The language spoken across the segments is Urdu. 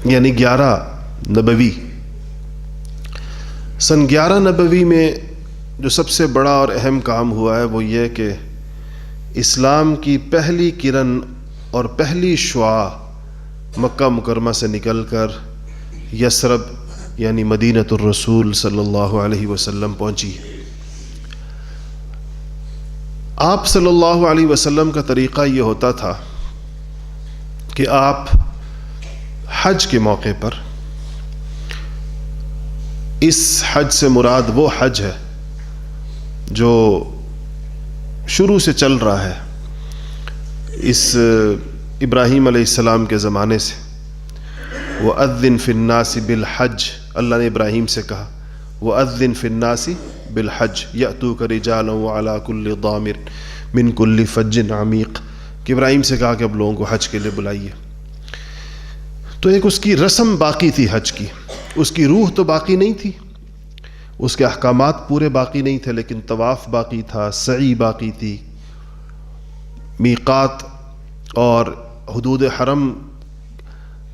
یعنی 11 نبوی. سن 11 نبوی میں جو سب سے بڑا اور اہم کام ہوا ہے وہ یہ کہ اسلام کی پہلی کرن اور پہلی شعاع مکہ مکرمہ سے نکل کر یثرب یعنی مدینۃ الرسول صلی اللہ علیہ وسلم پہنچی. آپ صلی اللہ علیہ وسلم کا طریقہ یہ ہوتا تھا کہ آپ حج کے موقع پر، اس حج سے مراد وہ حج ہے جو شروع سے چل رہا ہے اس ابراہیم علیہ السلام کے زمانے سے. وَأَذِّن فِي النَّاسِ بِالْحَجِّ، اللہ نے ابراہیم سے کہا وَأَذِّن فِي النَّاسِ بِالْحَجِّ يَأْتُوكَ رِجَالًا وَعَلَى كُلِّ ضَامِرٍ مِّن كُلِّ فَجٍّ عَمِيقٍ، کہ ابراہیم سے کہا کہ اب لوگوں کو حج کے لیے بلائیے. تو ایک اس کی رسم باقی تھی حج کی، اس کی روح تو باقی نہیں تھی، اس کے احکامات پورے باقی نہیں تھے، لیکن طواف باقی تھا، سعی باقی تھی. میقات اور حدود حرم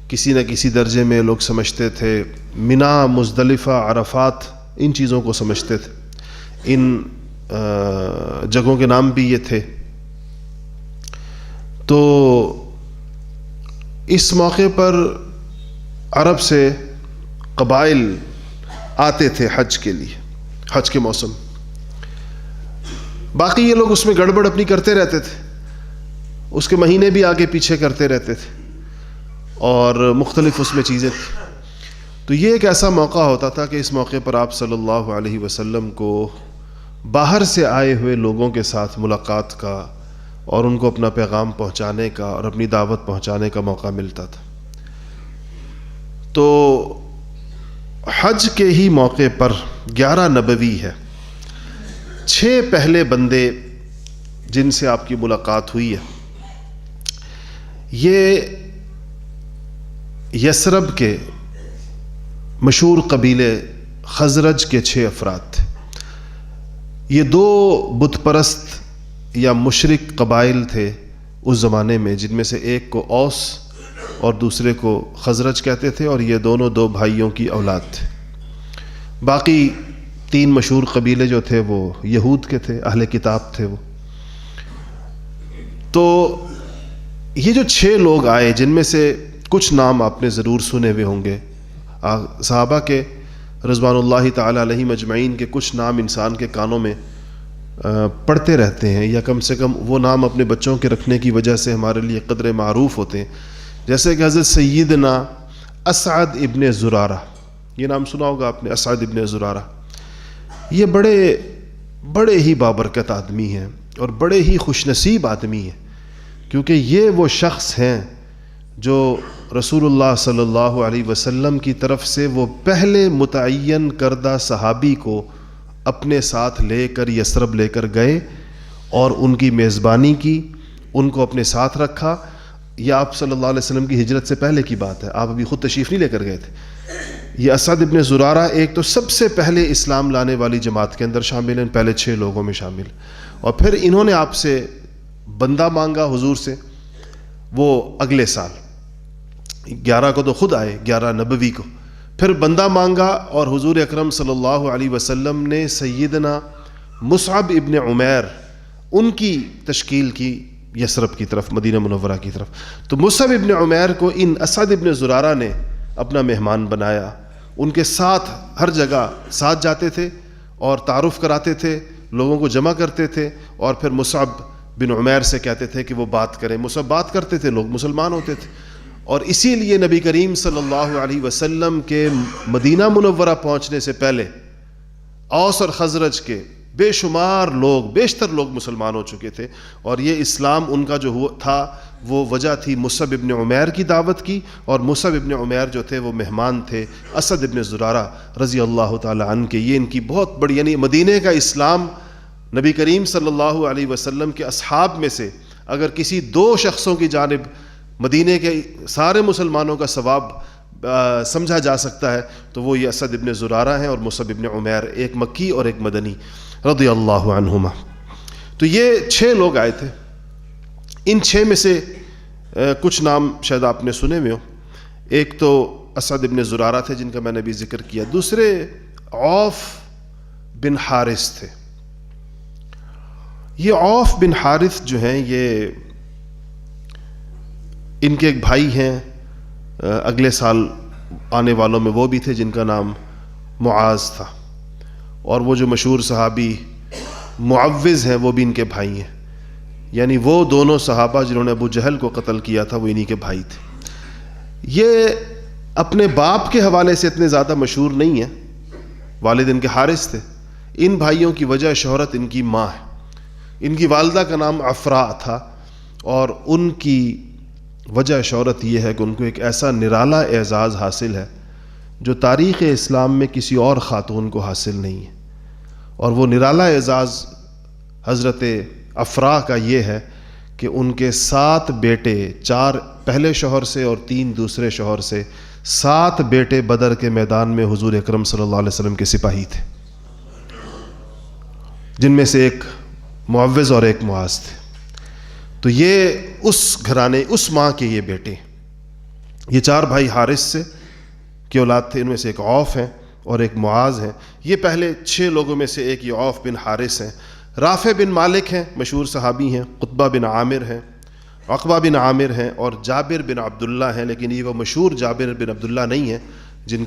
کسی نہ کسی درجے میں لوگ سمجھتے تھے. منا، مزدلفہ، عرفات، ان چیزوں کو سمجھتے تھے. ان جگہوں کے نام بھی یہ تھے. تو اس موقع پر عرب سے قبائل آتے تھے حج کے لیے، حج کے موسم. باقی یہ لوگ اس میں گڑبڑ اپنی کرتے رہتے تھے، اس کے مہینے بھی آگے پیچھے کرتے رہتے تھے اور مختلف اس میں چیزیں تھیں. تو یہ ایک ایسا موقع ہوتا تھا کہ اس موقع پر آپ صلی اللہ علیہ وسلم کو باہر سے آئے ہوئے لوگوں کے ساتھ ملاقات کا اور ان کو اپنا پیغام پہنچانے کا اور اپنی دعوت پہنچانے کا موقع ملتا تھا. تو حج کے ہی موقع پر 11 نبوی ہے. 6 پہلے بندے جن سے آپ کی ملاقات ہوئی ہے، یہ یثرب کے مشہور قبیلے خزرج کے 6 افراد تھے. یہ 2 بت پرست یا مشرک قبائل تھے اس زمانے میں، جن میں سے ایک کو اوس اور دوسرے کو خزرج کہتے تھے، اور یہ دونوں 2 بھائیوں کی اولاد تھے. باقی 3 مشہور قبیلے جو تھے وہ یہود کے تھے، اہل کتاب تھے وہ. تو یہ جو 6 لوگ آئے، جن میں سے کچھ نام آپ نے ضرور سنے ہوئے ہوں گے، صحابہ کے رضوان اللہ تعالی علیہم اجمعین کے کچھ نام انسان کے کانوں میں پڑھتے رہتے ہیں، یا کم سے کم وہ نام اپنے بچوں کے رکھنے کی وجہ سے ہمارے لیے قدر معروف ہوتے ہیں. جیسے کہ حضرت سیدنا اسعد ابن زرارہ، یہ نام سنا ہوگا آپ نے، اسعد ابن زرارہ. یہ بڑے ہی بابرکت آدمی ہیں اور بڑے ہی خوش نصیب آدمی ہیں، کیونکہ یہ وہ شخص ہیں جو رسول اللہ صلی اللہ علیہ وسلم کی طرف سے وہ پہلے متعین کردہ صحابی کو اپنے ساتھ لے کر یثرب لے کر گئے اور ان کی میزبانی کی، ان کو اپنے ساتھ رکھا. یہ آپ صلی اللہ علیہ وسلم کی ہجرت سے پہلے کی بات ہے، آپ ابھی خود تشریف نہیں لے کر گئے تھے. یہ اسعد ابن زرارہ ایک تو سب سے پہلے اسلام لانے والی جماعت کے اندر شامل ہیں، پہلے 6 لوگوں میں شامل. اور پھر انہوں نے آپ سے بندہ مانگا حضور سے، وہ اگلے سال 11 کو تو خود آئے، 11 نبوی کو پھر بندہ مانگا، اور حضور اکرم صلی اللہ علیہ وسلم نے سیدنا مصعب ابن عمیر ان کی تشکیل کی یثرب کی طرف، مدینہ منورہ کی طرف. تو مصعب ابن عمیر کو ان اسعد ابن زرارہ نے اپنا مہمان بنایا، ان کے ساتھ ہر جگہ ساتھ جاتے تھے اور تعارف کراتے تھے، لوگوں کو جمع کرتے تھے، اور پھر مصعب بن عمیر سے کہتے تھے کہ وہ بات کریں. مصعب بات کرتے تھے، لوگ مسلمان ہوتے تھے. اور اسی لیے نبی کریم صلی اللہ علیہ وسلم کے مدینہ منورہ پہنچنے سے پہلے اوس اور خزرج کے بے شمار لوگ، بیشتر لوگ مسلمان ہو چکے تھے. اور یہ اسلام ان کا جو تھا وہ وجہ تھی مصعب ابن عمیر کی دعوت کی، اور مصعب ابن عمیر جو تھے وہ مہمان تھے اسد ابن زرارہ رضی اللہ تعالی عنہ کے. یہ ان کی بہت بڑی، یعنی مدینہ کا اسلام نبی کریم صلی اللہ علیہ وسلم کے اصحاب میں سے اگر کسی 2 شخصوں کی جانب مدینہ کے سارے مسلمانوں کا ثواب سمجھا جا سکتا ہے تو وہ یہ اسد ابن زرارہ ہیں اور مصعب ابن عمیر، ایک مکی اور ایک مدنی رضی اللہ عنہما. تو یہ 6 لوگ آئے تھے. ان 6 میں سے کچھ نام شاید آپ نے سنے ہوئے ہو. ایک تو اسعد ابن زرارہ تھے جن کا میں نے بھی ذکر کیا، دوسرے عوف بن حارث تھے۔ یہ عوف بن حارث جو ہیں یہ ان کے ایک بھائی ہیں، اگلے سال آنے والوں میں وہ بھی تھے جن کا نام معاذ تھا، اور وہ جو مشہور صحابی معوذ ہیں وہ بھی ان کے بھائی ہیں، یعنی وہ دونوں صحابہ جنہوں نے ابو جہل کو قتل کیا تھا وہ انہی کے بھائی تھے۔ یہ اپنے باپ کے حوالے سے اتنے زیادہ مشہور نہیں ہیں، والد ان کے حارث تھے، ان بھائیوں کی وجہ شہرت ان کی ماں ہے۔ ان کی والدہ کا نام عفراء تھا، اور ان کی وجہ شہرت یہ ہے کہ ان کو ایک ایسا نرالا اعزاز حاصل ہے جو تاریخ اسلام میں کسی اور خاتون کو حاصل نہیں ہے، اور وہ نرالا اعزاز حضرت عفراء کا یہ ہے کہ ان کے 7 بیٹے، 4 پہلے شوہر سے اور 3 دوسرے شوہر سے، 7 بیٹے بدر کے میدان میں حضور اکرم صلی اللہ علیہ وسلم کے سپاہی تھے، جن میں سے ایک معوذ اور ایک معاذ تھے۔ تو یہ اس گھرانے، اس ماں کے یہ بیٹے، یہ 4 بھائی حارث سے کی اولاد تھے، ان میں سے ایک عوف ہیں اور ایک معاذ ہیں۔ یہ پہلے 6 لوگوں میں سے ایک یہ عوف بن حارث ہیں۔ رافع بن مالک ہیں، مشہور صحابی ہیں، قطبہ بن عامر ہیں، عقبہ بن عامر ہیں، اور جابر بن عبداللہ ہیں، لیکن یہ وہ مشہور جابر بن عبداللہ نہیں ہیں جن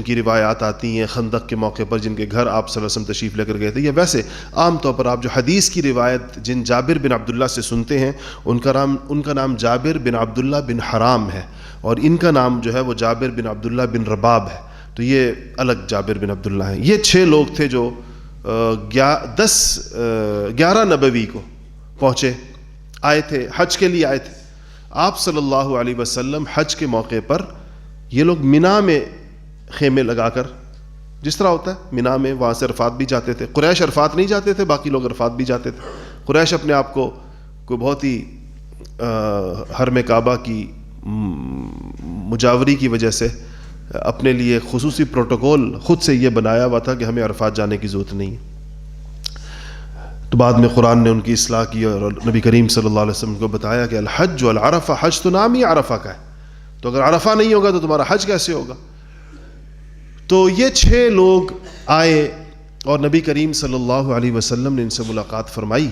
کی روایات آتی ہیں خندق کے موقع پر جن کے گھر آپ صلی اللہ علیہ وسلم تشریف لے کر گئے تھے۔ یا ویسے عام طور پر آپ جو حدیث کی روایت جن جابر بن عبداللہ سے سنتے ہیں ان کا نام جابر بن عبداللہ بن حرام ہے، اور ان کا نام جو ہے وہ جابر بن عبداللہ بن رباب ہے، تو یہ الگ جابر بن عبداللہ ہیں۔ یہ 6 لوگ تھے جو 11 نبوی کو پہنچے، آئے تھے، حج کے لیے آئے تھے۔ آپ صلی اللہ علیہ وسلم حج کے موقع پر یہ لوگ مینا میں خیمے لگا کر، جس طرح ہوتا ہے مینا میں، وہاں سے عرفات بھی جاتے تھے۔ قریش عرفات نہیں جاتے تھے، باقی لوگ عرفات بھی جاتے تھے۔ قریش اپنے آپ کو کوئی بہت ہی حرم کعبہ کی مجاوری کی وجہ سے اپنے لیے خصوصی پروٹوکول خود سے یہ بنایا ہوا تھا کہ ہمیں عرفات جانے کی ضرورت نہیں ہے۔ تو بعد میں قرآن نے ان کی اصلاح کی اور نبی کریم صلی اللہ علیہ وسلم کو بتایا کہ الحج والعرفہ، حج تو نام ہی عرفہ کا ہے، تو اگر عرفہ نہیں ہوگا تو تمہارا حج کیسے ہوگا؟ تو یہ 6 لوگ آئے اور نبی کریم صلی اللہ علیہ وسلم نے ان سے ملاقات فرمائی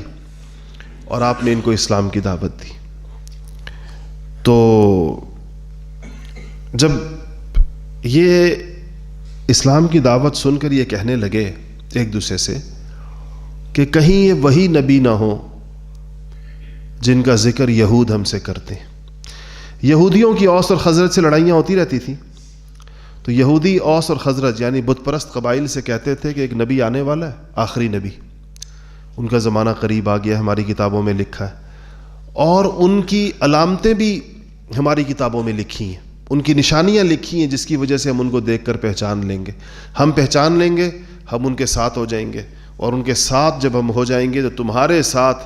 اور آپ نے ان کو اسلام کی دعوت دی۔ تو جب یہ اسلام کی دعوت سن کر یہ کہنے لگے ایک دوسرے سے کہ کہیں یہ وہی نبی نہ ہو جن کا ذکر یہود ہم سے کرتے ہیں۔ یہودیوں کی اوس اور خزرج سے لڑائیاں ہوتی رہتی تھیں، تو یہودی اوس اور خزرج یعنی بت پرست قبائل سے کہتے تھے کہ ایک نبی آنے والا ہے، آخری نبی، ان کا زمانہ قریب آ گیا، ہماری کتابوں میں لکھا ہے، اور ان کی علامتیں بھی ہماری کتابوں میں لکھی ہیں، ان کی نشانیاں لکھی ہیں جس کی وجہ سے ہم ان کو دیکھ کر پہچان لیں گے، ہم پہچان لیں گے، ہم ان کے ساتھ ہو جائیں گے، اور ان کے ساتھ جب ہم ہو جائیں گے تو تمہارے ساتھ،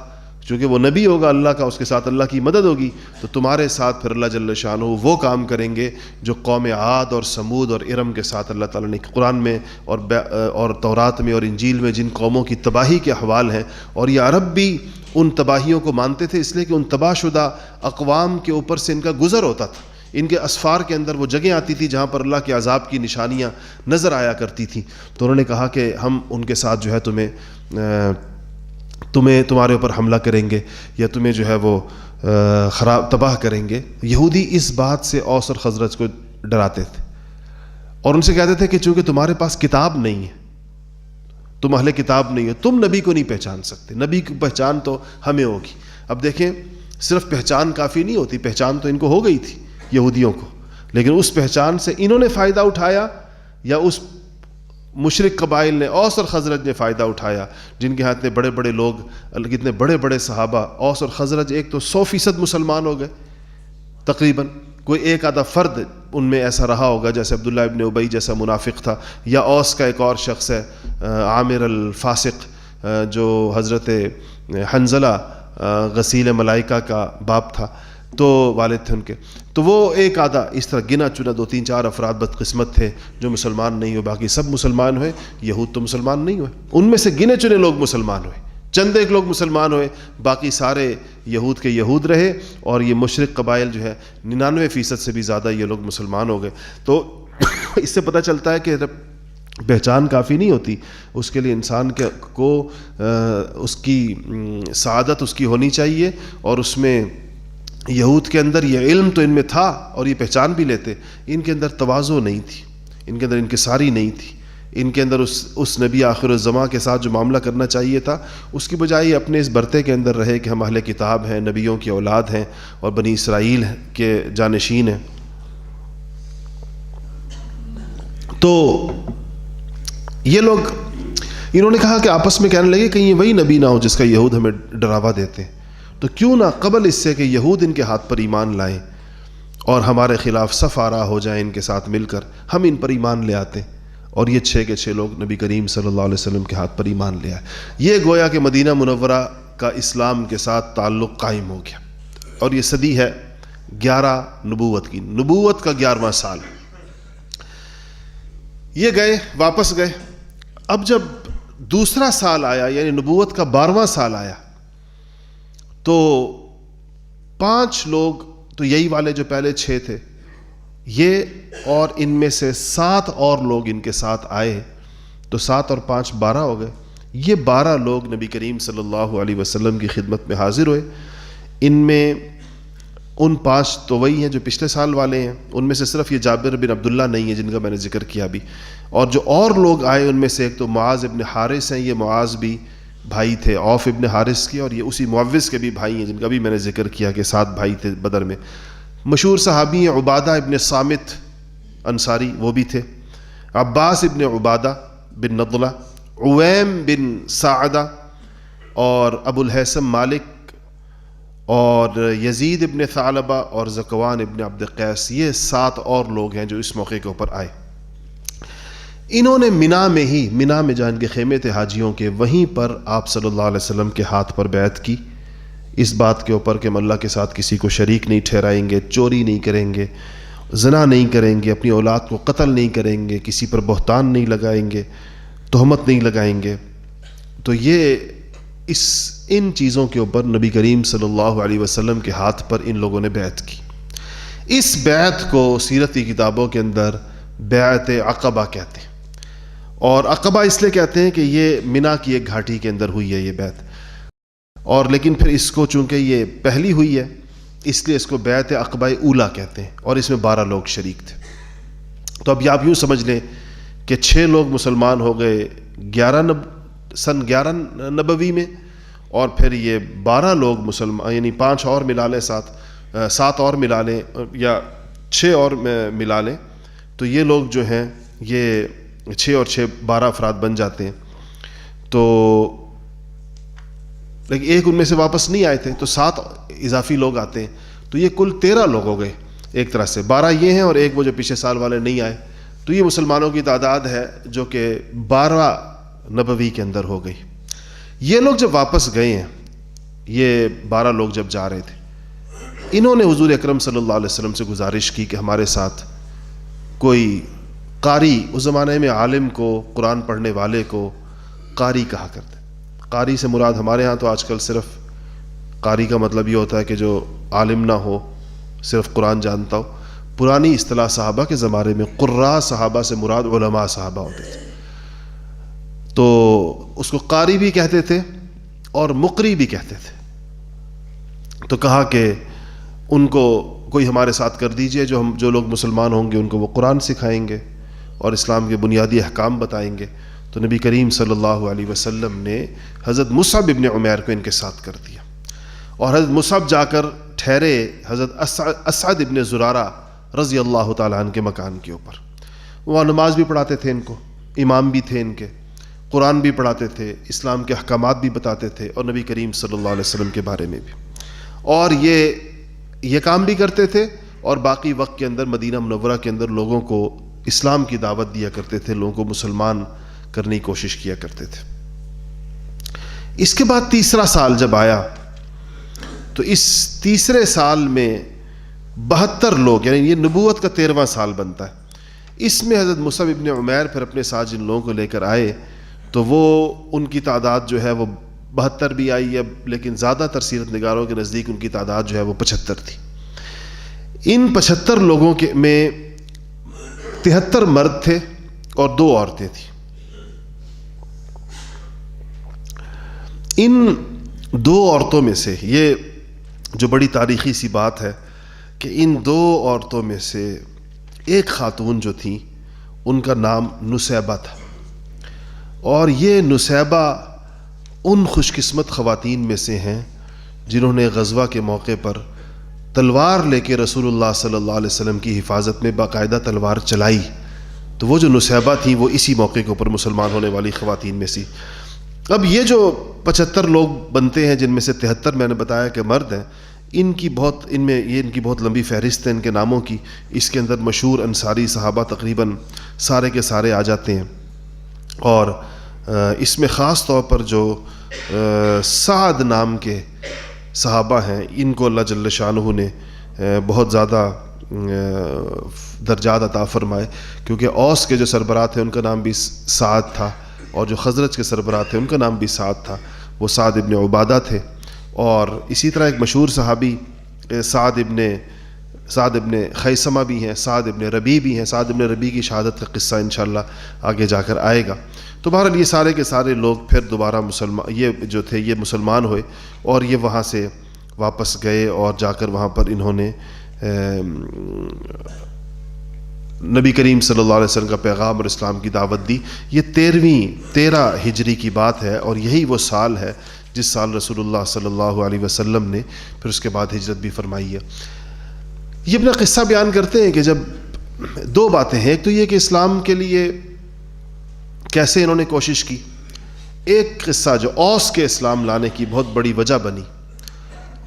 چونکہ وہ نبی ہوگا اللہ کا، اس کے ساتھ اللہ کی مدد ہوگی، تو تمہارے ساتھ پھر اللہ جل شانہ وہ کام کریں گے جو قوم عاد اور سمود اور ارم کے ساتھ اللہ تعالیٰ نے قرآن میں اور تورات میں اور انجیل میں جن قوموں کی تباہی کے احوال ہیں، اور یہ عرب بھی ان تباہیوں کو مانتے تھے اس لیے کہ ان تباہ شدہ اقوام کے اوپر سے ان کا گزر ہوتا تھا، ان کے اسفار کے اندر وہ جگہیں آتی تھی جہاں پر اللہ کے عذاب کی نشانیاں نظر آیا کرتی تھیں، تو انہوں نے کہا کہ ہم ان کے ساتھ جو ہے تمہارے اوپر حملہ کریں گے یا تمہیں جو ہے وہ تباہ کریں گے۔ یہودی اس بات سے اوس اور خزرج کو ڈراتے تھے اور ان سے کہتے تھے کہ چونکہ تمہارے پاس کتاب نہیں ہے، تم اہل کتاب نہیں ہو، تم نبی کو نہیں پہچان سکتے، نبی کی پہچان تو ہمیں ہوگی۔ اب دیکھیں صرف پہچان کافی نہیں ہوتی، پہچان تو ان کو ہو گئی تھی یہودیوں کو، لیکن اس پہچان سے انہوں نے فائدہ اٹھایا یا اس مشرک قبائل نے، اوس اور خزرج نے فائدہ اٹھایا، جن کے ہاتھ اتنے بڑے بڑے لوگ، کتنے بڑے بڑے صحابہ، اوس اور خزرج ایک تو 100% مسلمان ہو گئے تقریباً، کوئی ایک آدھا فرد ان میں ایسا رہا ہوگا جیسے عبداللہ ابن ابی جیسا منافق تھا، یا اوس کا ایک اور شخص ہے عامر الفاسق جو حضرت حنظلہ غسیل ملائکہ کا باپ تھا، تو والد تھے ان کے، تو وہ ایک آدھا اس طرح گنا چنا 2-3-4 افراد بدقسمت تھے جو مسلمان نہیں ہوئے، باقی سب مسلمان ہوئے۔ یہود تو مسلمان نہیں ہوئے، ان میں سے گنے چنے لوگ مسلمان ہوئے، چند ایک لوگ مسلمان ہوئے، باقی سارے یہود کے یہود رہے، اور یہ مشرک قبائل جو ہے 99% سے بھی زیادہ یہ لوگ مسلمان ہو گئے۔ تو اس سے پتہ چلتا ہے کہ پہچان کافی نہیں ہوتی، اس کے لیے انسان کو اس کی سعادت اس کی ہونی چاہیے، اور اس میں یہود کے اندر یہ علم تو ان میں تھا اور یہ پہچان بھی لیتے، ان کے اندر تواضع نہیں تھی، ان کے اندر انکساری نہیں تھی، ان کے اندر اس نبی آخر الزماں کے ساتھ جو معاملہ کرنا چاہیے تھا اس کی بجائے اپنے اس برتے کے اندر رہے کہ ہم اہل کتاب ہیں، نبیوں کی اولاد ہیں اور بنی اسرائیل کے جانشین ہیں۔ تو یہ لوگ انہوں نے کہا کہ آپس میں کہنے لگے کہیں یہ وہی نبی نہ ہو جس کا یہود ہمیں ڈراوا دیتے ہیں، تو کیوں نہ قبل اس سے کہ یہود ان کے ہاتھ پر ایمان لائیں اور ہمارے خلاف صف آرا ہو جائیں ان کے ساتھ مل کر، ہم ان پر ایمان لے آتے ہیں۔ اور یہ 6 کے 6 لوگ نبی کریم صلی اللہ علیہ وسلم کے ہاتھ پر ایمان لے آئے۔ یہ گویا کہ مدینہ منورہ کا اسلام کے ساتھ تعلق قائم ہو گیا، اور یہ صدی ہے 11 نبوت کی، نبوت کا 11واں سال۔ یہ گئے، واپس گئے۔ اب جب دوسرا سال آیا، یعنی نبوت کا 12واں سال آیا، تو 5 لوگ تو یہی والے جو پہلے 6 تھے، یہ اور ان میں سے 7 اور لوگ ان کے ساتھ آئے، تو 7 اور 5 12 ہو گئے۔ یہ 12 لوگ نبی کریم صلی اللہ علیہ وسلم کی خدمت میں حاضر ہوئے۔ ان میں ان 5 تو وہی ہیں جو پچھلے سال والے ہیں، ان میں سے صرف یہ جابر بن عبداللہ نہیں ہے جن کا میں نے ذکر کیا ابھی، اور جو اور لوگ آئے ان میں سے ایک تو معاذ ابن حارث ہیں، یہ معاذ بھی بھائی تھے عوف ابن حارث کے، اور یہ اسی معوذ کے بھی بھائی ہیں جن کا بھی میں نے ذکر کیا کہ 7 بھائی تھے بدر میں۔ مشہور صحابی ہیں عبادہ ابن صامت انصاری، وہ بھی تھے، عباس ابن عبادہ بن نضلہ، عویم بن سعدہ، اور ابو الحیثم مالک، اور یزید ابن ثعلبہ، اور ذکوان ابن عبد قیس۔ یہ 7 اور لوگ ہیں جو اس موقع کے اوپر آئے۔ انہوں نے منا میں جہاں ان کے خیمے تھے حاجیوں کے، وہیں پر آپ صلی اللہ علیہ وسلم کے ہاتھ پر بیعت کی، اس بات کے اوپر کہ ہم اللہ کے ساتھ کسی کو شریک نہیں ٹھہرائیں گے، چوری نہیں کریں گے، زنا نہیں کریں گے، اپنی اولاد کو قتل نہیں کریں گے، کسی پر بہتان نہیں لگائیں گے، تہمت نہیں لگائیں گے۔ تو یہ ان چیزوں کے اوپر نبی کریم صلی اللہ علیہ وسلم کے ہاتھ پر ان لوگوں نے بیعت کی۔ اس بیعت کو سیرت کی کتابوں کے اندر بیعت عقبہ کہتے ہیں، اور عقبہ اس لیے کہتے ہیں کہ یہ منا کی ایک گھاٹی کے اندر ہوئی ہے یہ بیعت، اور لیکن پھر اس کو چونکہ یہ پہلی ہوئی ہے اس لیے اس کو بیعت عقبہ اولا کہتے ہیں، اور اس میں 12 لوگ شریک تھے۔ تو اب آپ یوں سمجھ لیں کہ 6 لوگ مسلمان ہو گئے سن 11 نبوی میں، اور پھر یہ 12 لوگ مسلمان، یعنی 5 اور ملا لیں، 7 اور ملا لیں، یا 6 اور ملا لیں، تو یہ لوگ جو ہیں یہ 6 اور 6 12 افراد بن جاتے ہیں۔ تو لیکن ایک ان میں سے واپس نہیں آئے تھے، تو 7 اضافی لوگ آتے ہیں، تو یہ کل 13 لوگ ہو گئے ایک طرح سے۔ 12 یہ ہیں اور ایک وہ جو پچھلے سال والے نہیں آئے، تو یہ مسلمانوں کی تعداد ہے جو کہ 12 نبوی کے اندر ہو گئی۔ یہ لوگ جب واپس گئے ہیں، یہ 12 لوگ جب جا رہے تھے، انہوں نے حضور اکرم صلی اللہ علیہ وسلم سے گزارش کی کہ ہمارے ساتھ کوئی قاری، اس زمانے میں عالم کو، قرآن پڑھنے والے کو قاری کہا کرتے۔ قاری سے مراد ہمارے ہاں تو آج کل صرف قاری کا مطلب یہ ہوتا ہے کہ جو عالم نہ ہو، صرف قرآن جانتا ہو۔ پرانی اصطلاح صحابہ کے زمانے میں قراء صحابہ سے مراد علماء صحابہ ہوتے تھے، تو اس کو قاری بھی کہتے تھے اور مقری بھی کہتے تھے۔ تو کہا کہ ان کو کوئی ہمارے ساتھ کر دیجئے، جو لوگ مسلمان ہوں گے ان کو وہ قرآن سکھائیں گے اور اسلام کے بنیادی احکام بتائیں گے۔ تو نبی کریم صلی اللہ علیہ وسلم نے حضرت مصعب ابن عمیر کو ان کے ساتھ کر دیا، اور حضرت مصعب جا کر ٹھہرے حضرت اسعد ابن زرارہ رضی اللہ تعالیٰ عنہ کے مکان کے اوپر۔ وہاں نماز بھی پڑھاتے تھے ان کو، امام بھی تھے ان کے، قرآن بھی پڑھاتے تھے، اسلام کے احکامات بھی بتاتے تھے، اور نبی کریم صلی اللہ علیہ وسلم کے بارے میں بھی، اور یہ کام بھی کرتے تھے، اور باقی وقت کے اندر مدینہ منورہ کے اندر لوگوں کو اسلام کی دعوت دیا کرتے تھے، لوگوں کو مسلمان کرنے کی کوشش کیا کرتے تھے۔ اس کے بعد تیسرا سال جب آیا تو اس تیسرے سال میں 72 لوگ، یعنی یہ نبوت کا 13واں سال بنتا ہے، اس میں حضرت مصعب ابن عمیر پھر اپنے ساتھ جن لوگوں کو لے کر آئے تو وہ ان کی تعداد جو ہے وہ 72 بھی آئی اب، لیکن زیادہ تر سیرت نگاروں کے نزدیک ان کی تعداد جو ہے وہ 75 تھی۔ ان 75 لوگوں کے میں 73 مرد تھے اور 2 عورتیں تھیں۔ ان 2 عورتوں میں سے، یہ جو بڑی تاریخی سی بات ہے کہ ان 2 عورتوں میں سے ایک خاتون جو تھیں ان کا نام نسیبہ تھا، اور یہ نسیبہ ان خوش قسمت خواتین میں سے ہیں جنہوں نے غزوہ کے موقع پر تلوار لے کے رسول اللہ صلی اللہ علیہ وسلم کی حفاظت میں باقاعدہ تلوار چلائی۔ تو وہ جو نسیبہ تھیں وہ اسی موقع کے اوپر مسلمان ہونے والی خواتین میں سی۔ اب یہ جو 75 لوگ بنتے ہیں، جن میں سے 73 میں نے بتایا کہ مرد ہیں، ان کی بہت لمبی فہرست ہے ان کے ناموں کی۔ اس کے اندر مشہور انصاری صحابہ تقریباً سارے کے سارے آ جاتے ہیں، اور اس میں خاص طور پر جو سعد نام کے صحابہ ہیں ان کو اللہ جل شانہ نے بہت زیادہ درجات عطا فرمائے، کیونکہ اوس کے جو سربراہ تھے ان کا نام بھی سعد تھا، اور جو خزرج کے سربراہ تھے ان کا نام بھی سعد تھا، وہ سعد ابن عبادہ تھے۔ اور اسی طرح ایک مشہور صحابی سعد ابن خیثمہ بھی ہیں، سعد ابن ربیع بھی ہیں۔ سعد ابن ربیع کی شہادت کا قصہ انشاءاللہ آگے جا کر آئے گا۔ تو بہرحال یہ سارے کے سارے لوگ پھر دوبارہ یہ مسلمان ہوئے، اور یہ وہاں سے واپس گئے، اور جا کر وہاں پر انہوں نے نبی کریم صلی اللہ علیہ وسلم کا پیغام اور اسلام کی دعوت دی۔ یہ 13 ہجری کی بات ہے، اور یہی وہ سال ہے جس سال رسول اللہ صلی اللہ علیہ وسلم نے پھر اس کے بعد ہجرت بھی فرمائی ہے۔ یہ اپنا قصہ بیان کرتے ہیں کہ جب 2 باتیں ہیں، ایک تو یہ کہ اسلام کے لیے کیسے انہوں نے کوشش کی۔ ایک قصہ جو اوس کے اسلام لانے کی بہت بڑی وجہ بنی،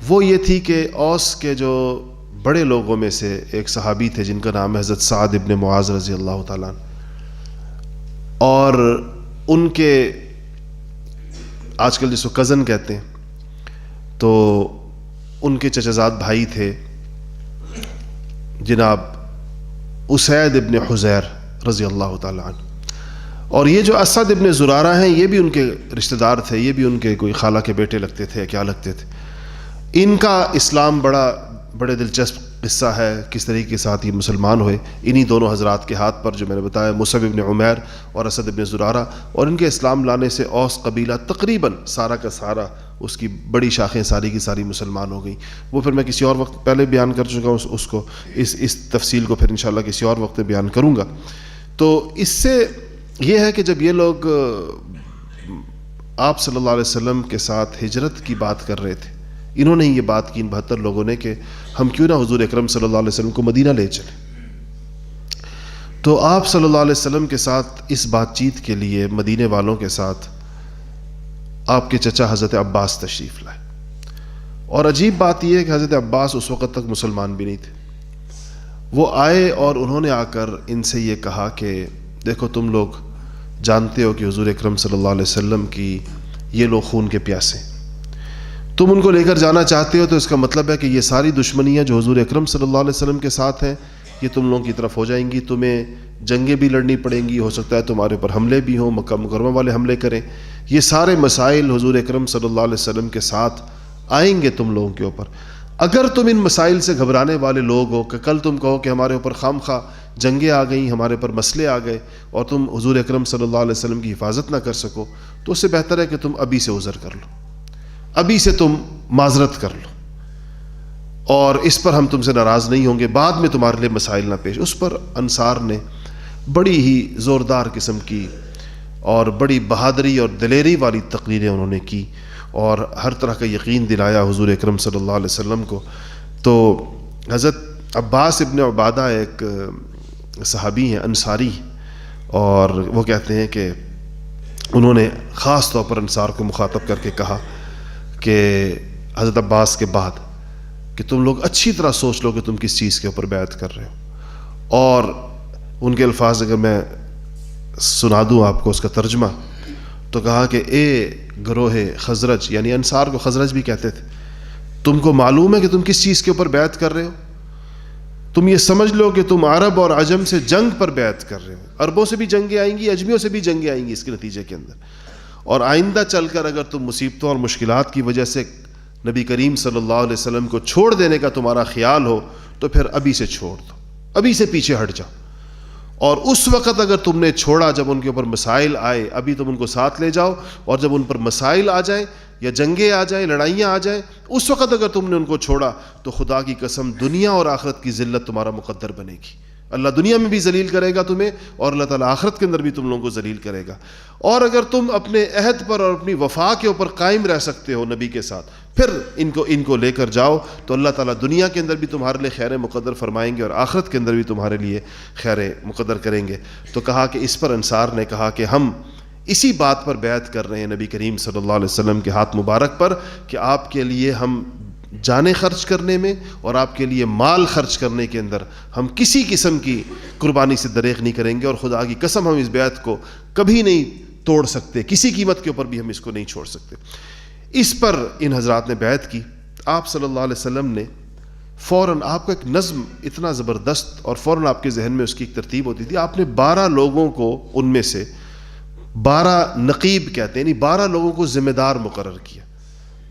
وہ یہ تھی کہ اوس کے جو بڑے لوگوں میں سے ایک صحابی تھے جن کا نام ہے حضرت سعد ابن معاذ رضی اللہ تعالیٰ عنہ، اور ان کے آج کل جس کو کزن کہتے ہیں، تو ان کے چچا زاد بھائی تھے جناب اسید ابن حضیر رضی اللہ تعالیٰ عنہ، اور یہ جو اسد ابن زرارہ ہیں یہ بھی ان کے رشتہ دار تھے، یہ بھی ان کے کوئی خالہ کے بیٹے لگتے تھے، کیا لگتے تھے۔ ان کا اسلام بڑے دلچسپ قصہ ہے، کس طریقے کے ساتھ یہ مسلمان ہوئے انہی دونوں حضرات کے ہاتھ پر جو میں نے بتایا، مصعب ابن عمیر اور اسد ابن زرارہ۔ اور ان کے اسلام لانے سے اوس قبیلہ تقریباً سارا کا سارا، اس کی بڑی شاخیں ساری کی ساری مسلمان ہو گئیں۔ وہ پھر میں کسی اور وقت پہلے بیان کر چکا ہوں، اس کو اس تفصیل کو پھر انشاءاللہ کسی اور وقت میں بیان کروں گا۔ تو اس سے یہ ہے کہ جب یہ لوگ آپ صلی اللہ علیہ وسلم کے ساتھ ہجرت کی بات کر رہے تھے، انہوں نے یہ بات کی ان 72 لوگوں نے کہ ہم کیوں نہ حضور اکرم صلی اللہ علیہ وسلم کو مدینہ لے چلیں۔ تو آپ صلی اللہ علیہ وسلم کے ساتھ اس بات چیت کے لیے مدینے والوں کے ساتھ آپ کے چچا حضرت عباس تشریف لائے، اور عجیب بات یہ ہے کہ حضرت عباس اس وقت تک مسلمان بھی نہیں تھے۔ وہ آئے اور انہوں نے آ کر ان سے یہ کہا کہ دیکھو تم لوگ جانتے ہو کہ حضور اکرم صلی اللہ علیہ وسلم کی یہ لوگ خون کے پیاسے، تم ان کو لے کر جانا چاہتے ہو تو اس کا مطلب ہے کہ یہ ساری دشمنیاں جو حضور اکرم صلی اللہ علیہ وسلم کے ساتھ ہیں یہ تم لوگوں کی طرف ہو جائیں گی، تمہیں جنگیں بھی لڑنی پڑیں گی، ہو سکتا ہے تمہارے اوپر حملے بھی ہوں، مکہ مکرمہ والے حملے کریں۔ یہ سارے مسائل حضور اکرم صلی اللہ علیہ وسلم کے ساتھ آئیں گے تم لوگوں کے اوپر۔ اگر تم ان مسائل سے گھبرانے والے لوگ ہو کہ کل تم کہو کہ ہمارے اوپر خام خواہ جنگیں آ گئیں، ہمارے اوپر مسئلے آ گئے اور تم حضور اکرم صلی اللہ علیہ وسلم کی حفاظت نہ کر سکو، تو اس سے بہتر ہے کہ تم ابھی سے عذر کر لو، ابھی سے تم معذرت کر لو، اور اس پر ہم تم سے ناراض نہیں ہوں گے، بعد میں تمہارے لیے مسائل نہ پیش۔ اس پر انصار نے بڑی ہی زوردار قسم کی اور بڑی بہادری اور دلیری والی تقریریں انہوں نے کی، اور ہر طرح کا یقین دلایا حضور اکرم صلی اللہ علیہ وسلم کو۔ تو حضرت عباس ابن عبادہ ایک صحابی ہیں، انصاری، اور وہ کہتے ہیں کہ انہوں نے خاص طور پر انصار کو مخاطب کر کے کہا کہ حضرت عباس کے بعد کہ تم لوگ اچھی طرح سوچ لو کہ تم کس چیز کے اوپر بیعت کر رہے ہو۔ اور ان کے الفاظ اگر میں سنا دوں آپ کو اس کا ترجمہ، تو کہا کہ اے گروہ خزرج، یعنی انصار کو خزرج بھی کہتے تھے، تم کو معلوم ہے کہ تم کس چیز کے اوپر بیعت کر رہے ہو؟ تم یہ سمجھ لو کہ تم عرب اور عجم سے جنگ پر بیعت کر رہے ہو، عربوں سے بھی جنگیں آئیں گی، اجمیوں سے بھی جنگیں آئیں گی اس کے نتیجے کے اندر، اور آئندہ چل کر اگر تم مصیبتوں اور مشکلات کی وجہ سے نبی کریم صلی اللہ علیہ وسلم کو چھوڑ دینے کا تمہارا خیال ہو تو پھر ابھی سے چھوڑ دو، ابھی سے پیچھے ہٹ جاؤ. اور اس وقت اگر تم نے چھوڑا جب ان کے اوپر مسائل آئے، ابھی تم ان کو ساتھ لے جاؤ، اور جب ان پر مسائل آ جائیں یا جنگیں آ جائیں، لڑائیاں آ جائیں، اس وقت اگر تم نے ان کو چھوڑا تو خدا کی قسم دنیا اور آخرت کی ذلت تمہارا مقدر بنے گی. اللہ دنیا میں بھی ذلیل کرے گا تمہیں، اور اللہ تعالیٰ آخرت کے اندر بھی تم لوگوں کو ذلیل کرے گا. اور اگر تم اپنے عہد پر اور اپنی وفا کے اوپر قائم رہ سکتے ہو نبی کے ساتھ، پھر ان کو لے کر جاؤ تو اللہ تعالیٰ دنیا کے اندر بھی تمہارے لیے خیر مقدر فرمائیں گے اور آخرت کے اندر بھی تمہارے لیے خیر مقدر کریں گے. تو کہا کہ اس پر انصار نے کہا کہ ہم اسی بات پر بیعت کر رہے ہیں نبی کریم صلی اللہ علیہ وسلم کے ہاتھ مبارک پر کہ آپ کے لیے ہم جانیں خرچ کرنے میں اور آپ کے لیے مال خرچ کرنے کے اندر ہم کسی قسم کی قربانی سے دریغ نہیں کریں گے، اور خدا کی قسم ہم اس بیعت کو کبھی نہیں توڑ سکتے، کسی قیمت کے اوپر بھی ہم اس کو نہیں چھوڑ سکتے. اس پر ان حضرات نے بیعت کی. آپ صلی اللہ علیہ وسلم نے فوراً، آپ کا ایک نظم اتنا زبردست اور فوراً آپ کے ذہن میں اس کی ایک ترتیب ہوتی تھی. آپ نے 12 لوگوں کو، ان میں سے 12 نقیب کہتے ہیں، یعنی 12 لوگوں کو ذمہ دار مقرر کیا.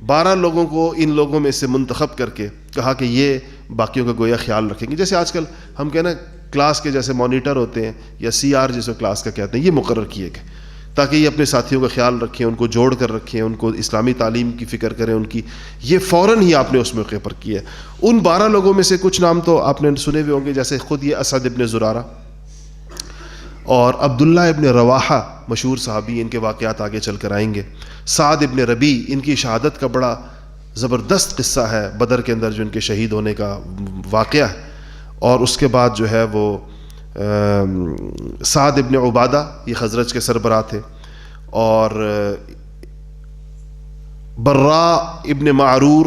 12 لوگوں کو ان لوگوں میں سے منتخب کر کے کہا کہ یہ باقیوں کا گویا خیال رکھیں گے. جیسے آج کل ہم کہنا کلاس کے جیسے مانیٹر ہوتے ہیں یا CR جسے کلاس کا کہتے ہیں، یہ مقرر کیے گئے تاکہ یہ اپنے ساتھیوں کا خیال رکھیں، ان کو جوڑ کر رکھیں، ان کو اسلامی تعلیم کی فکر کریں ان کی. یہ فوراً ہی آپ نے اس موقع پر کیا. ان 12 لوگوں میں سے کچھ نام تو آپ نے سنے ہوئے ہوں گے، جیسے خود یہ اسد ابن زرارہ اور عبداللہ ابن رواحہ، مشہور صحابی، ان کے واقعات آگے چل کر آئیں گے. سعد ابن ربی، ان کی شہادت کا بڑا زبردست قصہ ہے بدر کے اندر جو ان کے شہید ہونے کا واقعہ ہے. اور اس کے بعد جو ہے وہ سعد ابن عبادہ، یہ خزرج کے سربراہ تھے. اور براء ابن معرور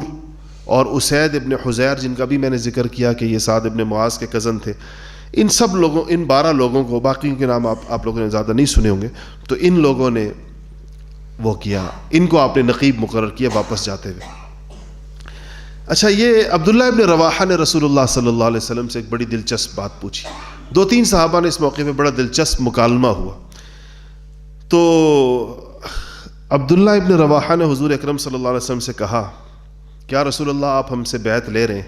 اور اسید ابن حزیر، جن کا بھی میں نے ذکر کیا کہ یہ سعد ابن معاذ کے کزن تھے. ان سب لوگوں، ان 12 لوگوں کو، باقی کے نام آپ لوگوں نے زیادہ نہیں سنے ہوں گے، تو ان لوگوں نے وہ کیا، ان کو آپ نے نقیب مقرر کیا واپس جاتے ہوئے. اچھا، یہ عبداللہ ابن رواحہ نے رسول اللہ صلی اللہ علیہ وسلم سے ایک بڑی دلچسپ بات پوچھی. 2-3 صحابہ نے اس موقع پہ بڑا دلچسپ مکالمہ ہوا. تو عبداللہ ابن رواحہ نے حضور اکرم صلی اللہ علیہ وسلم سے کہا کیا رسول اللہ آپ ہم سے بیعت لے رہے ہیں؟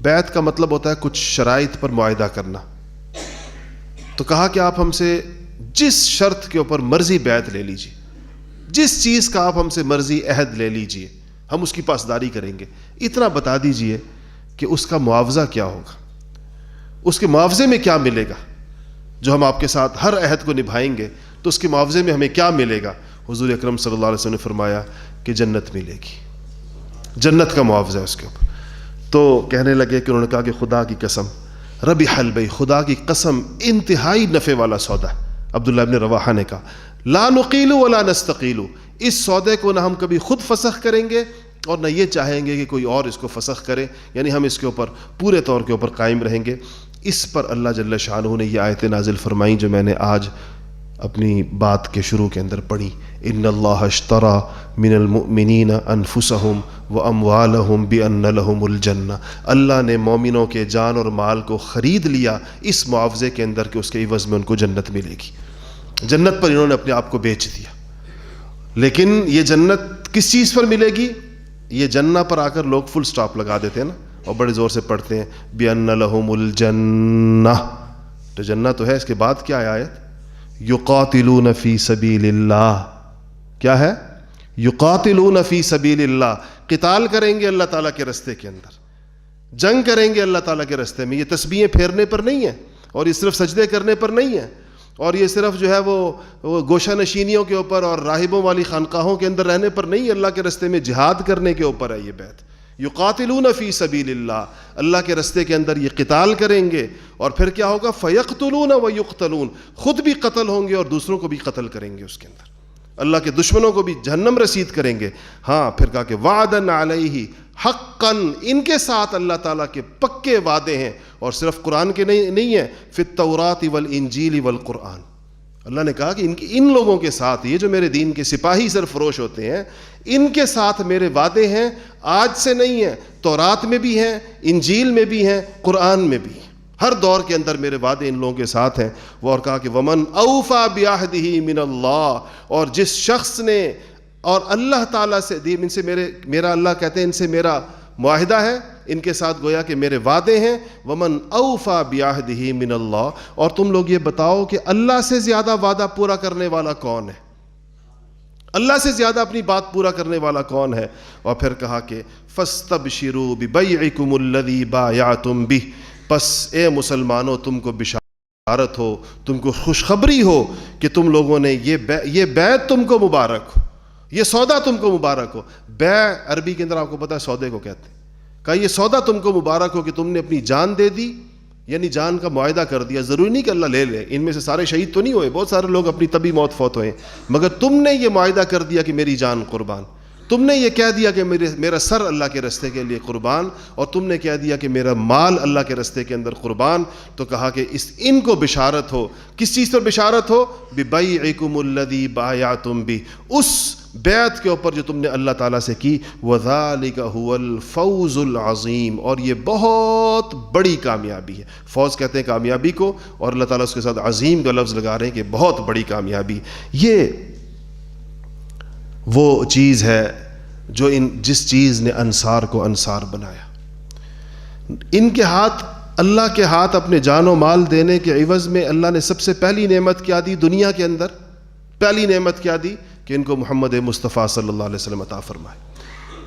بیعت کا مطلب ہوتا ہے کچھ شرائط پر معاہدہ کرنا. تو کہا کہ آپ ہم سے جس شرط کے اوپر مرضی بیعت لے لیجیے، جس چیز کا آپ ہم سے مرضی عہد لے لیجیے، ہم اس کی پاسداری کریں گے. اتنا بتا دیجئے کہ اس کا معاوضہ کیا ہوگا، اس کے معاوضے میں کیا ملے گا. جو ہم آپ کے ساتھ ہر عہد کو نبھائیں گے تو اس کے معاوضے میں ہمیں کیا ملے گا. حضور اکرم صلی اللہ علیہ وسلم نے فرمایا کہ جنت ملے گی، جنت کا معاوضہ ہے اس کے اوپر. تو کہنے لگے کہ انہوں نے کہا کہ خدا کی قسم، ربح البیع، خدا کی قسم انتہائی نفع والا سودا ہے. عبداللہ ابن رواحہ نے کہا لا نقیل ولا نستقیل، اس سودے کو نہ ہم کبھی خود فسخ کریں گے اور نہ یہ چاہیں گے کہ کوئی اور اس کو فسخ کرے، یعنی ہم اس کے اوپر پورے طور کے اوپر قائم رہیں گے. اس پر اللہ جل شانہ نے یہ آیتیں نازل فرمائیں جو میں نے آج اپنی بات کے شروع کے اندر پڑھی. ان اللہ اشترى من المؤمنین انفسهم واموالهم بان لهم الجنہ، اللہ نے مومنوں کے جان اور مال کو خرید لیا اس معاوضے کے اندر کہ اس کے عوض میں ان کو جنت ملے گی. جنت پر انہوں نے اپنے آپ کو بیچ دیا. لیکن یہ جنت کس چیز پر ملے گی؟ یہ جنہ پر آ کر لوگ فل سٹاپ لگا دیتے ہیں نا، اور بڑے زور سے پڑھتے ہیں بِأَنَّ لَهُمُ الْجَنَّةِ، تو جنہ تو ہے، اس کے بعد کیا ہے آیت؟ یقاتلون فی سبیل اللہ. کیا ہے؟ یقاتلون فی سبیل اللہ، قتال کریں گے اللہ تعالیٰ کے رستے کے اندر، جنگ کریں گے اللہ تعالیٰ کے رستے میں. یہ تسبیحیں پھیرنے پر نہیں ہے، اور یہ صرف سجدے کرنے پر نہیں ہے، اور یہ صرف جو ہے وہ گوشہ نشینیوں کے اوپر اور راہبوں والی خانقاہوں کے اندر رہنے پر نہیں، اللہ کے رستے میں جہاد کرنے کے اوپر ہے یہ بیعت. یقاتلون فی سبیل اللہ، اللہ کے رستے کے اندر یہ قتال کریں گے، اور پھر کیا ہوگا؟ فیقتلون ویقتلون، خود بھی قتل ہوں گے اور دوسروں کو بھی قتل کریں گے. اس کے اندر اللہ کے دشمنوں کو بھی جہنم رسید کریں گے. ہاں، پھر کہا کہ وعدن علیہ حقا، ان کے ساتھ اللہ تعالیٰ کے پکے وعدے ہیں، اور صرف قرآن کے نہیں ہیں، فی التوراۃ والانجیل والقرآن. اللہ نے کہا کہ ان لوگوں کے ساتھ، یہ جو میرے دین کے سپاہی سرفروش ہوتے ہیں، ان کے ساتھ میرے وعدے ہیں، آج سے نہیں ہیں، تورات میں بھی ہیں، انجیل میں بھی ہیں، قرآن میں بھی ہیں. ہر دور کے اندر میرے وعدے ان لوگوں کے ساتھ ہیں. وہ اور کہا کہ ومن اوفا بعہدہ من اللہ، اور جس شخص نے اور اللہ تعالیٰ سے ان سے میرا اللہ کہتے ہیں ان سے میرا معاہدہ ہے، ان کے ساتھ گویا کہ میرے وعدے ہیں. ومن اوفا بعہدہ من اللہ، اور تم لوگ یہ بتاؤ کہ اللہ سے زیادہ وعدہ پورا کرنے والا کون ہے؟ اللہ سے زیادہ اپنی بات پورا کرنے والا کون ہے؟ اور پھر کہا کہ فاستبشروا ببیعکم الذی بایعتم بہ، پس اے مسلمانوں تم کو بشارت ہو، تم کو خوشخبری ہو کہ تم لوگوں نے یہ بیعت تم کو مبارک ہو، یہ سودا تم کو مبارک ہو. بیع عربی کے اندر آپ کو پتہ ہے سودے کو کہتے ہیں. کہا یہ سودا تم کو مبارک ہو کہ تم نے اپنی جان دے دی، یعنی جان کا معاہدہ کر دیا. ضروری نہیں کہ اللہ لے لے، ان میں سے سارے شہید تو نہیں ہوئے، بہت سارے لوگ اپنی طبی موت فوت ہوئے، مگر تم نے یہ معاہدہ کر دیا کہ میری جان قربان. تم نے یہ کہہ دیا کہ میرا سر اللہ کے رستے کے لیے قربان، اور تم نے کہہ دیا کہ میرا مال اللہ کے رستے کے اندر قربان. تو کہا کہ ان کو بشارت ہو. کس چیز پر بشارت ہو؟ ببیعکم الذی بایعتم بہ، اس بیعت کے اوپر جو تم نے اللہ تعالیٰ سے کی. وذالک هو الفوز العظیم، اور یہ بہت بڑی کامیابی ہے. فوز کہتے ہیں کامیابی کو، اور اللہ تعالیٰ اس کے ساتھ عظیم کا لفظ لگا رہے ہیں کہ بہت بڑی کامیابی. یہ وہ چیز ہے جو جس چیز نے انصار کو انصار بنایا. ان کے ہاتھ، اللہ کے ہاتھ اپنے جان و مال دینے کے عوض میں اللہ نے سب سے پہلی نعمت کیا دی دنیا کے اندر؟ پہلی نعمت کیا دی؟ کہ ان کو محمد مصطفیٰ صلی اللہ علیہ وسلم عطا فرمائے.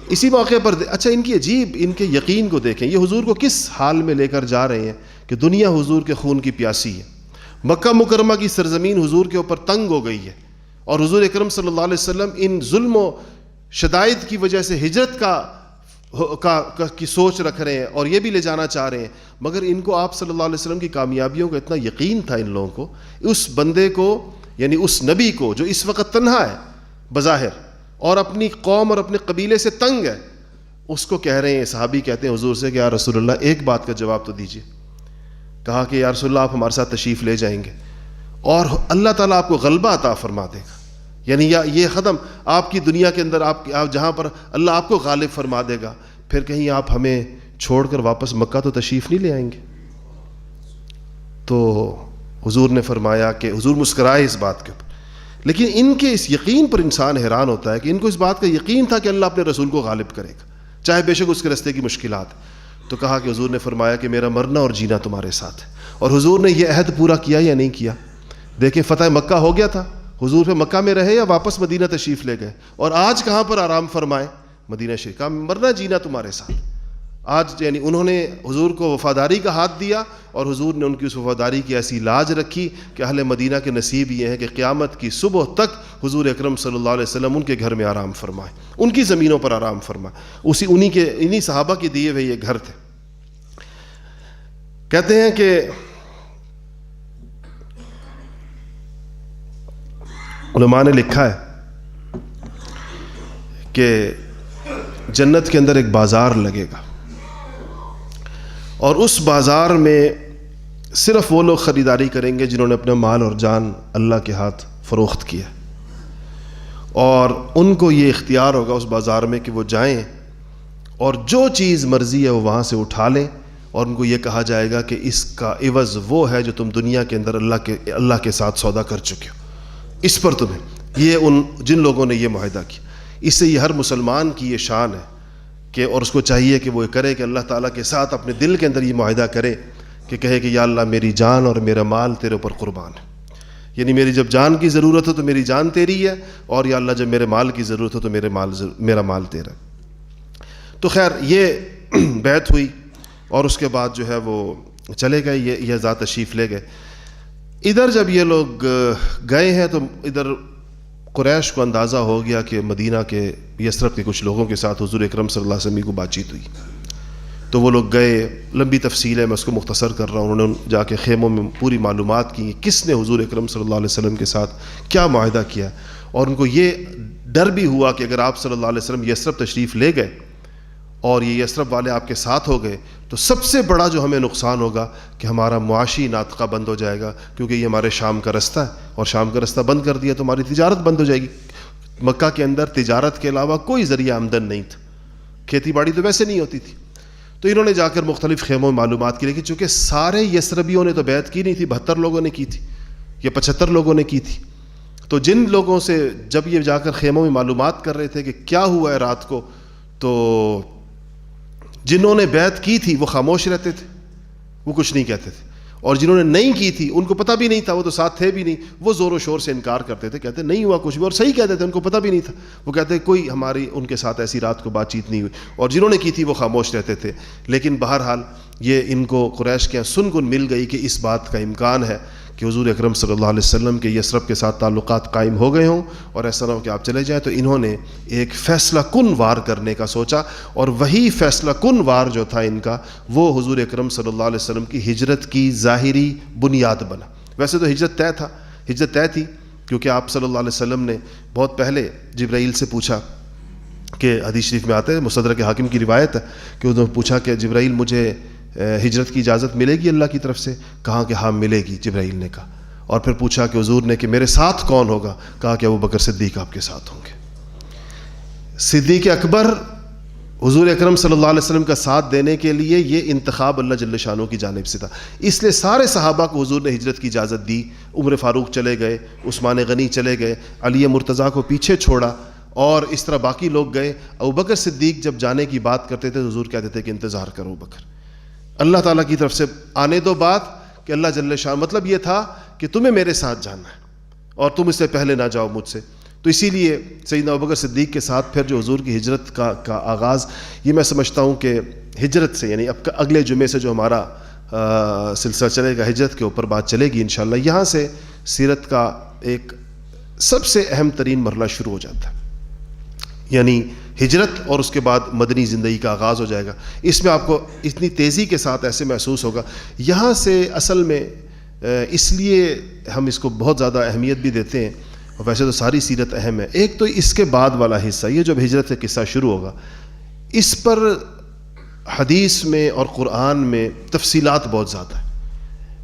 اسی موقع پر اچھا ان کی عجیب ان کے یقین کو دیکھیں. یہ حضور کو کس حال میں لے کر جا رہے ہیں کہ دنیا حضور کے خون کی پیاسی ہے. مکہ مکرمہ کی سرزمین حضور کے اوپر تنگ ہو گئی ہے، اور حضور اکرم صلی اللہ علیہ وسلم ان ظلم و شدائد کی وجہ سے ہجرت کی سوچ رکھ رہے ہیں، اور یہ بھی لے جانا چاہ رہے ہیں. مگر ان کو آپ صلی اللہ علیہ وسلم کی کامیابیوں کا اتنا یقین تھا ان لوگوں کو، اس بندے کو یعنی اس نبی کو جو اس وقت تنہا ہے بظاہر اور اپنی قوم اور اپنے قبیلے سے تنگ ہے، اس کو کہہ رہے ہیں. صحابی کہتے ہیں حضور سے کہ یا رسول اللہ ایک بات کا جواب تو دیجیے. کہا کہ یا رسول اللہ آپ ہمارے ساتھ تشریف لے جائیں گے اور اللہ تعالیٰ آپ کو غلبہ عطا فرما دے گا، یعنی یہ ختم آپ کی دنیا کے اندر آپ جہاں پر اللہ آپ کو غالب فرما دے گا، پھر کہیں آپ ہمیں چھوڑ کر واپس مکہ تو تشریف نہیں لے آئیں گے. تو حضور نے فرمایا کہ حضور مسکرائے اس بات کے اوپر، لیکن ان کے اس یقین پر انسان حیران ہوتا ہے کہ ان کو اس بات کا یقین تھا کہ اللہ اپنے رسول کو غالب کرے گا، چاہے بے شک اس کے رستے کی مشکلات. تو کہا کہ حضور نے فرمایا کہ میرا مرنا اور جینا تمہارے ساتھ ہے. اور حضور نے یہ عہد پورا کیا یا نہیں کیا؟ دیکھیں فتح مکہ ہو گیا تھا، حضور پہ مکہ میں رہے یا واپس مدینہ تشریف لے گئے، اور آج کہاں پر آرام فرمائے؟ مدینہ شریف. کہا مرنا جینا تمہارے ساتھ. آج یعنی انہوں نے حضور کو وفاداری کا ہاتھ دیا، اور حضور نے ان کی اس وفاداری کی ایسی لاج رکھی کہ اہل مدینہ کے نصیب یہ ہے کہ قیامت کی صبح تک حضور اکرم صلی اللہ علیہ وسلم ان کے گھر میں آرام فرمائے، ان کی زمینوں پر آرام فرمائے. انہی صحابہ کے دیے ہوئے یہ گھر تھے. کہتے ہیں کہ علماء نے لکھا ہے کہ جنت کے اندر ایک بازار لگے گا، اور اس بازار میں صرف وہ لوگ خریداری کریں گے جنہوں نے اپنا مال اور جان اللہ کے ہاتھ فروخت کیا، اور ان کو یہ اختیار ہوگا اس بازار میں کہ وہ جائیں اور جو چیز مرضی ہے وہ وہاں سے اٹھا لیں، اور ان کو یہ کہا جائے گا کہ اس کا عوض وہ ہے جو تم دنیا کے اندر اللہ کے ساتھ سودا کر چکے ہو، اس پر تمہیں یہ جن لوگوں نے یہ معاہدہ کیا. اس سے یہ ہر مسلمان کی یہ شان ہے کہ اور اس کو چاہیے کہ وہ کرے کہ اللہ تعالیٰ کے ساتھ اپنے دل کے اندر یہ معاہدہ کرے کہ کہے کہ یا اللہ میری جان اور میرا مال تیرے اوپر قربان ہے، یعنی میری جب جان کی ضرورت ہو تو میری جان تیری ہے، اور یا اللہ جب میرے مال کی ضرورت ہو تو میرا مال تیرا. تو خیر یہ بیعت ہوئی، اور اس کے بعد جو ہے وہ چلے گئے، یہ ذات تشریف لے گئے. ادھر جب یہ لوگ گئے ہیں تو ادھر قریش کو اندازہ ہو گیا کہ مدینہ کے یثرب کے کچھ لوگوں کے ساتھ حضور اکرم صلی اللہ علیہ وسلم کو بات چیت ہوئی. تو وہ لوگ گئے، لمبی تفصیل ہے میں اس کو مختصر کر رہا ہوں. انہوں نے جا کے خیموں میں پوری معلومات کی کس نے حضور اکرم صلی اللہ علیہ وسلم کے ساتھ کیا معاہدہ کیا، اور ان کو یہ ڈر بھی ہوا کہ اگر آپ صلی اللہ علیہ وسلم یثرب تشریف لے گئے اور یہ یثرب والے آپ کے ساتھ ہو گئے تو سب سے بڑا جو ہمیں نقصان ہوگا کہ ہمارا معاشی ناطقہ بند ہو جائے گا، کیونکہ یہ ہمارے شام کا رستہ ہے، اور شام کا رستہ بند کر دیا تو ہماری تجارت بند ہو جائے گی. مکہ کے اندر تجارت کے علاوہ کوئی ذریعہ آمدن نہیں تھا، کھیتی باڑی تو ویسے نہیں ہوتی تھی. تو انہوں نے جا کر مختلف خیموں میں معلومات کی، لیکن چونکہ سارے یسربیوں نے تو بیعت کی نہیں تھی، 72 لوگوں نے کی تھی یا 75 لوگوں نے کی تھی، تو جن لوگوں سے جب یہ جا کر خیموں میں معلومات کر رہے تھے کہ کیا ہوا ہے رات کو، تو جنہوں نے بیعت کی تھی وہ خاموش رہتے تھے، وہ کچھ نہیں کہتے تھے، اور جنہوں نے نہیں کی تھی ان کو پتہ بھی نہیں تھا، وہ تو ساتھ تھے بھی نہیں، وہ زور و شور سے انکار کرتے تھے، کہتے نہیں ہوا کچھ بھی، اور صحیح کہتے تھے، ان کو پتہ بھی نہیں تھا، وہ کہتے کوئی ہماری ان کے ساتھ ایسی رات کو بات چیت نہیں ہوئی، اور جنہوں نے کی تھی وہ خاموش رہتے تھے۔ لیکن بہرحال یہ ان کو قریش کے یہاں سن کن مل گئی کہ اس بات کا امکان ہے کہ حضور اکرم صلی اللہ علیہ وسلم کے یثرب کے ساتھ تعلقات قائم ہو گئے ہوں اور ایسا نہ ہو کہ آپ چلے جائیں، تو انہوں نے ایک فیصلہ کن وار کرنے کا سوچا، اور وہی فیصلہ کن وار جو تھا ان کا، وہ حضور اکرم صلی اللہ علیہ وسلم کی ہجرت کی ظاہری بنیاد بنا۔ ویسے تو ہجرت طے تھا، ہجرت طے تھی، کیونکہ آپ صلی اللہ علیہ وسلم نے بہت پہلے جبرائیل سے پوچھا، کہ حدیث شریف میں آتے ہیں، مستدرک حاکم کی روایت ہے کہ انہوں نے پوچھا کہ جبرائیل مجھے ہجرت کی اجازت ملے گی اللہ کی طرف سے؟ کہا کہ ہاں ملے گی، جبرائیل نے کہا۔ اور پھر پوچھا کہ حضور نے کہ میرے ساتھ کون ہوگا؟ کہا کہ ابوبکر صدیق آپ کے ساتھ ہوں گے۔ صدیق اکبر حضور اکرم صلی اللہ علیہ وسلم کا ساتھ دینے کے لیے یہ انتخاب اللہ جل شانہ کی جانب سے تھا، اس لیے سارے صحابہ کو حضور نے ہجرت کی اجازت دی۔ عمر فاروق چلے گئے، عثمان غنی چلے گئے، علی مرتضیٰ کو پیچھے چھوڑا، اور اس طرح باقی لوگ گئے۔ ابوبکر صدیق جب جانے کی بات کرتے تھے تو حضور کہتے تھے کہ انتظار کرو بکر، اللہ تعالیٰ کی طرف سے آنے دو بات کہ اللہ جل شانہ، مطلب یہ تھا کہ تمہیں میرے ساتھ جانا ہے اور تم اس سے پہلے نہ جاؤ مجھ سے۔ تو اسی لیے سیدنا ابوبکر صدیق کے ساتھ پھر جو حضور کی ہجرت کا آغاز، یہ میں سمجھتا ہوں کہ ہجرت سے، یعنی اب اگلے جمعے سے جو ہمارا سلسلہ چلے گا ہجرت کے اوپر بات چلے گی انشاءاللہ، یہاں سے سیرت کا ایک سب سے اہم ترین مرحلہ شروع ہو جاتا ہے، یعنی ہجرت، اور اس کے بعد مدنی زندگی کا آغاز ہو جائے گا۔ اس میں آپ کو اتنی تیزی کے ساتھ ایسے محسوس ہوگا، یہاں سے اصل میں اس لیے ہم اس کو بہت زیادہ اہمیت بھی دیتے ہیں، اور ویسے تو ساری سیرت اہم ہے، ایک تو اس کے بعد والا حصہ، یہ جب ہجرت کا قصہ شروع ہوگا، اس پر حدیث میں اور قرآن میں تفصیلات بہت زیادہ ہیں۔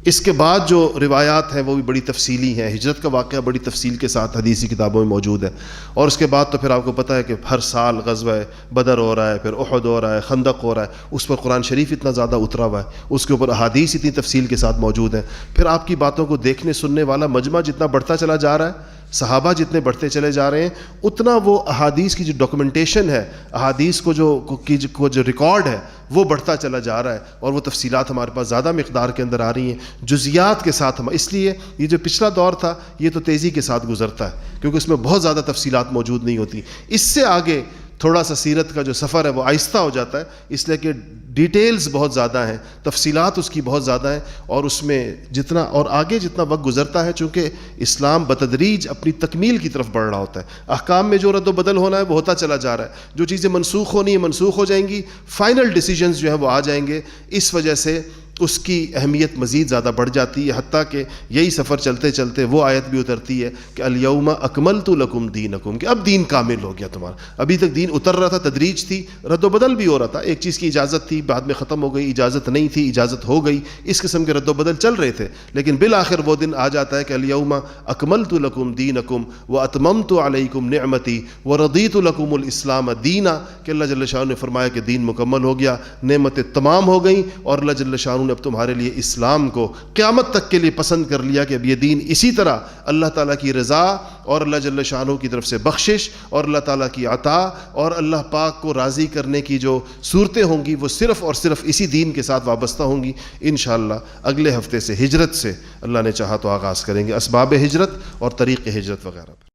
اس کے بعد جو روایات ہیں وہ بھی بڑی تفصیلی ہیں، ہجرت کا واقعہ بڑی تفصیل کے ساتھ حدیثی کتابوں میں موجود ہے، اور اس کے بعد تو پھر آپ کو پتہ ہے کہ ہر سال غزوہ بدر ہو رہا ہے، پھر احد ہو رہا ہے، خندق ہو رہا ہے، اس پر قرآن شریف اتنا زیادہ اترا ہوا ہے، اس کے اوپر احادیث اتنی تفصیل کے ساتھ موجود ہیں، پھر آپ کی باتوں کو دیکھنے سننے والا مجمع جتنا بڑھتا چلا جا رہا ہے، صحابہ جتنے بڑھتے چلے جا رہے ہیں، اتنا وہ احادیث کی جو ڈاکومنٹیشن ہے، احادیث کو جو ریکارڈ ہے وہ بڑھتا چلا جا رہا ہے، اور وہ تفصیلات ہمارے پاس زیادہ مقدار کے اندر آ رہی ہیں، جزیات کے ساتھ ہم، اس لیے یہ جو پچھلا دور تھا یہ تو تیزی کے ساتھ گزرتا ہے کیونکہ اس میں بہت زیادہ تفصیلات موجود نہیں ہوتی۔ اس سے آگے تھوڑا سا سیرت کا جو سفر ہے وہ آہستہ ہو جاتا ہے، اس لیے کہ ڈیٹیلز بہت زیادہ ہیں، تفصیلات اس کی بہت زیادہ ہیں، اور اس میں جتنا اور آگے جتنا وقت گزرتا ہے، چونکہ اسلام بتدریج اپنی تکمیل کی طرف بڑھ رہا ہوتا ہے، احکام میں جو رد و بدل ہونا ہے وہ ہوتا چلا جا رہا ہے، جو چیزیں منسوخ ہونی ہیں منسوخ ہو جائیں گی، فائنل ڈیسیجنز جو ہیں وہ آ جائیں گے، اس وجہ سے اس کی اہمیت مزید زیادہ بڑھ جاتی ہے، حتیٰ کہ یہی سفر چلتے چلتے وہ آیت بھی اترتی ہے کہ الیوم اکملت لکم دینکم، کہ اب دین کامل ہو گیا تمہارا۔ ابھی تک دین اتر رہا تھا، تدریج تھی، رد و بدل بھی ہو رہا تھا، ایک چیز کی اجازت تھی بعد میں ختم ہو گئی، اجازت نہیں تھی اجازت ہو گئی، اس قسم کے رد و بدل چل رہے تھے، لیکن بالآخر وہ دن آ جاتا ہے کہ الیوم اکملت لکم دینکم واتممت علیکم نعمتی ورضیت لکم الاسلام دینا، کہ اللہ جل شانہ نے فرمایا کہ دین مکمل ہو گیا، نعمتیں تمام ہو گئیں، اور اللہ جل شانہ نے اب تمہارے لیے اسلام کو قیامت تک کے لیے پسند کر لیا کہ اب یہ دین اسی طرح اللہ تعالیٰ کی رضا اور اللہ جل شانہ کی طرف سے بخشش اور اللہ تعالیٰ کی عطا اور اللہ پاک کو راضی کرنے کی جو صورتیں ہوں گی وہ صرف اور صرف اسی دین کے ساتھ وابستہ ہوں گی۔ انشاءاللہ اگلے ہفتے سے ہجرت سے اللہ نے چاہا تو آغاز کریں گے، اسباب ہجرت اور طریق ہجرت وغیرہ۔